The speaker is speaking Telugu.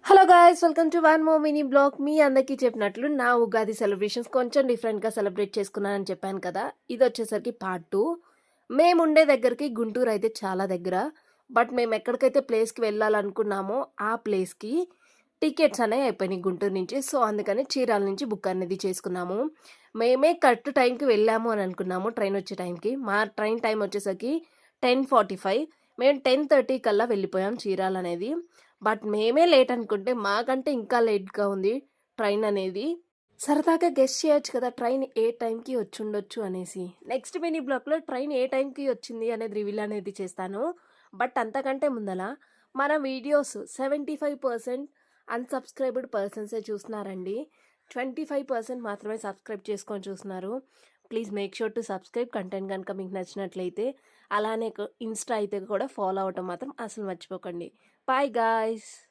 Hello guys, welcome to one more mini blog. మీ అందరికీ చెప్పినట్లు నా ఉగాది సెలబ్రేషన్స్ కొంచెం డిఫరెంట్గా సెలబ్రేట్ చేసుకున్నానని చెప్పాను కదా. ఇది వచ్చేసరికి పార్ట్ 2. మేము ఉండే దగ్గరికి గుంటూరు అయితే చాలా దగ్గర. బట్ మేము ఎక్కడికైతే ప్లేస్కి వెళ్ళాలనుకున్నామో ఆ ప్లేస్కి టికెట్స్ అనేవి అయిపోయినాయి గుంటూరు నుంచి. సో అందుకని చీరాల నుంచి బుక్ అనేది చేసుకున్నాము. మేమే కరెక్ట్ టైంకి వెళ్ళాము అని అనుకున్నాము. ట్రైన్ వచ్చే టైంకి మా ట్రైన్ టైం వచ్చేసరికి 10:45. మేము 10:30 కల్లా వెళ్ళిపోయాం చీరాల అనేది. బట్ మేమే లేట్ అనుకుంటే మాకంటే ఇంకా లేట్‌గా ఉంది ట్రైన్ అనేది. సరదాగా గెస్ చేయొచ్చు కదా ట్రైన్ ఏ టైంకి వచ్చుండొచ్చు అనేసి. నెక్స్ట్ మినీ బ్లాగ్‌లో ట్రైన్ ఏ టైంకి వచ్చింది అనేది రివీల్ అనేది చేస్తాను. బట్ అంతకంటే ముందల మన వీడియోస్ 75% అన్‌సబ్‌స్క్రైబ్డ్ పర్సన్సే చూస్తున్నారండి. 25% మాత్రమే సబ్స్క్రైబ్ చేసుకొని చూస్తున్నారు. Please make sure to subscribe. Content గనుక మీకు నచ్చినట్లయితే. అలానే ఇన్‌స్టా అయితే కూడా ఫాలో అవ్వటం మాత్రం అసలు మర్చిపోకండి. Bye guys.